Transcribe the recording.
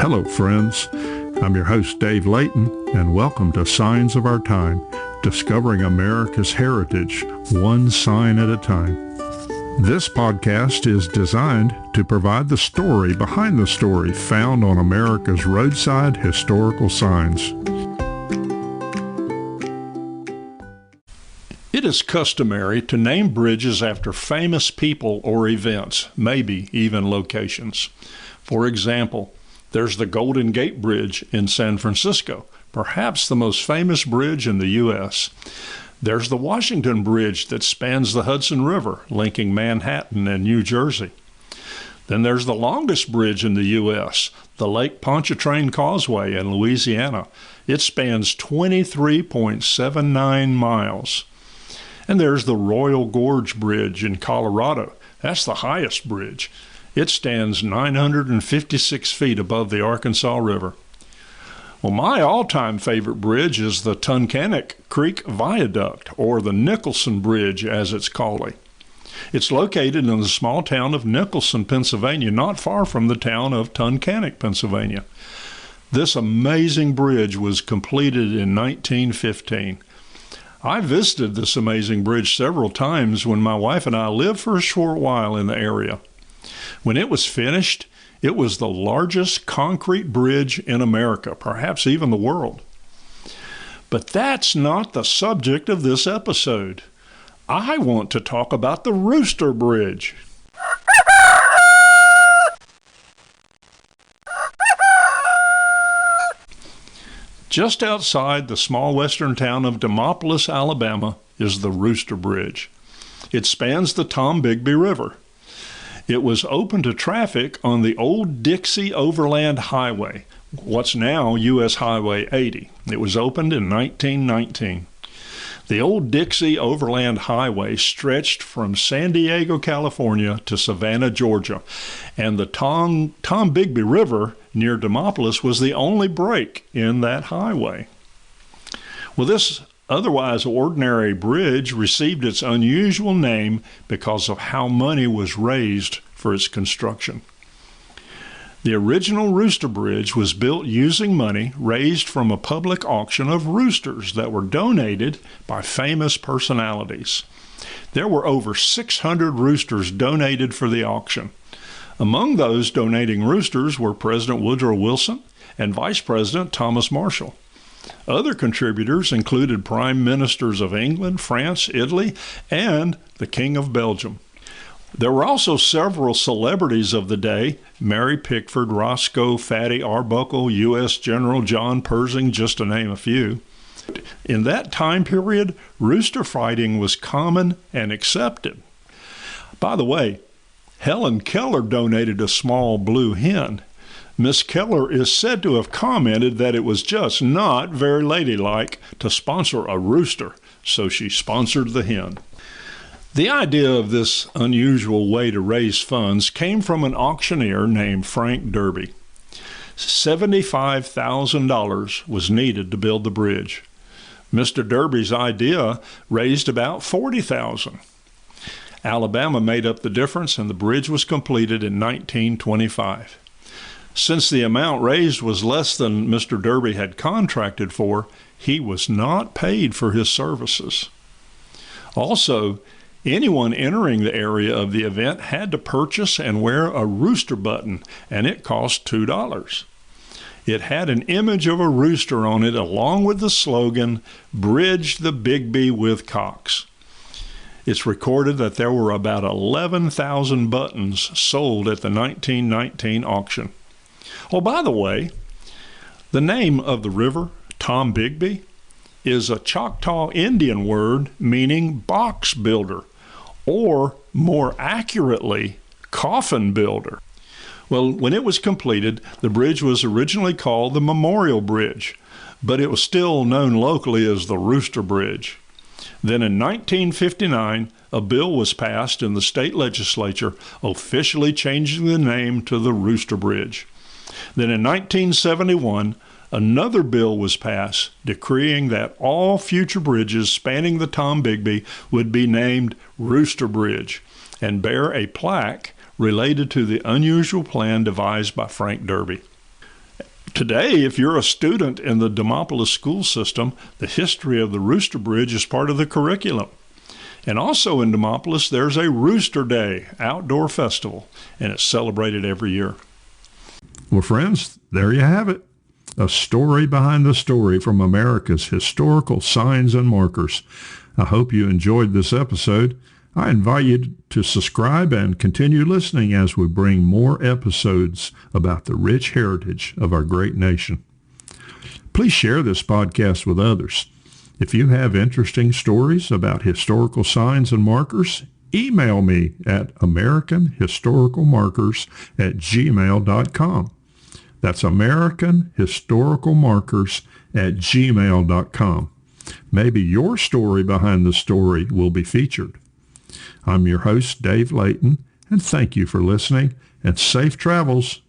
Hello, friends. I'm your host, Dave Layton, and welcome to Signs of Our Time, discovering America's heritage, one sign at a time. This podcast is designed to provide the story behind the story found on America's roadside historical signs. It is customary to name bridges after famous people or events, maybe even locations. For example, there's the Golden Gate Bridge in San Francisco, perhaps the most famous bridge in the U.S. There's the Washington Bridge that spans the Hudson River, linking Manhattan and New Jersey. Then there's the longest bridge in the U.S., the Lake Pontchartrain Causeway in Louisiana. It spans 23.79 miles. And there's the Royal Gorge Bridge in Colorado. That's the highest bridge. It stands 956 feet above the Arkansas River. Well, my all-time favorite bridge is the Tunkhannock Creek Viaduct, or the Nicholson Bridge as it's called. It's located in the small town of Nicholson, Pennsylvania, not far from the town of Tunkhannock, Pennsylvania. This amazing bridge was completed in 1915. I visited this amazing bridge several times when my wife and I lived for a short while in the area. When it was finished, it was the largest concrete bridge in America, perhaps even the world. But that's not the subject of this episode. I want to talk about the Rooster Bridge. Just outside the small western town of Demopolis, Alabama, is the Rooster Bridge. It spans the Tombigbee River. It was open to traffic on the old Dixie Overland Highway, what's now U.S. Highway 80. It was opened in 1919. The old Dixie Overland Highway stretched from San Diego, California to Savannah, Georgia, and the Tombigbee River near Demopolis was the only break in that highway. Well, this otherwise ordinary bridge received its unusual name because of how money was raised for its construction. The original Rooster Bridge was built using money raised from a public auction of roosters that were donated by famous personalities. There were over 600 roosters donated for the auction. Among those donating roosters were President Woodrow Wilson and Vice President Thomas Marshall. Other contributors included Prime Ministers of England, France, Italy, and the King of Belgium. There were also several celebrities of the day: Mary Pickford, Roscoe, Fatty Arbuckle, U.S. General John Pershing, just to name a few. In that time period, rooster fighting was common and accepted. By the way, Helen Keller donated a small blue hen. Miss Keller is said to have commented that it was just not very ladylike to sponsor a rooster, so she sponsored the hen. The idea of this unusual way to raise funds came from an auctioneer named Frank Derby. $75,000 was needed to build the bridge. Mr. Derby's idea raised about $40,000. Alabama made up the difference, and the bridge was completed in 1925. Since the amount raised was less than Mr. Derby had contracted for, he was not paid for his services. Also, anyone entering the area of the event had to purchase and wear a rooster button, and it cost $2. It had an image of a rooster on it along with the slogan, "Bridge the Bigbee with Cocks." It's recorded that there were about 11,000 buttons sold at the 1919 auction. Oh, by the way, the name of the river, Tombigbee, is a Choctaw Indian word meaning box builder, or more accurately, coffin builder. Well, when it was completed, the bridge was originally called the Memorial Bridge, but it was still known locally as the Rooster Bridge. Then in 1959, a bill was passed in the state legislature officially changing the name to the Rooster Bridge. Then in 1971, another bill was passed decreeing that all future bridges spanning the Tombigbee would be named Rooster Bridge and bear a plaque related to the unusual plan devised by Frank Derby. Today, if you're a student in the Demopolis school system, the history of the Rooster Bridge is part of the curriculum. And also in Demopolis, there's a Rooster Day outdoor festival, and it's celebrated every year. Well, friends, there you have it. A story behind the story from America's historical signs and markers. I hope you enjoyed this episode. I invite you to subscribe and continue listening as we bring more episodes about the rich heritage of our great nation. Please share this podcast with others. If you have interesting stories about historical signs and markers, email me at americanhistoricalmarkers@gmail.com. That's americanhistoricalmarkers@gmail.com. Maybe your story behind the story will be featured. I'm your host, Dave Layton, and thank you for listening, and safe travels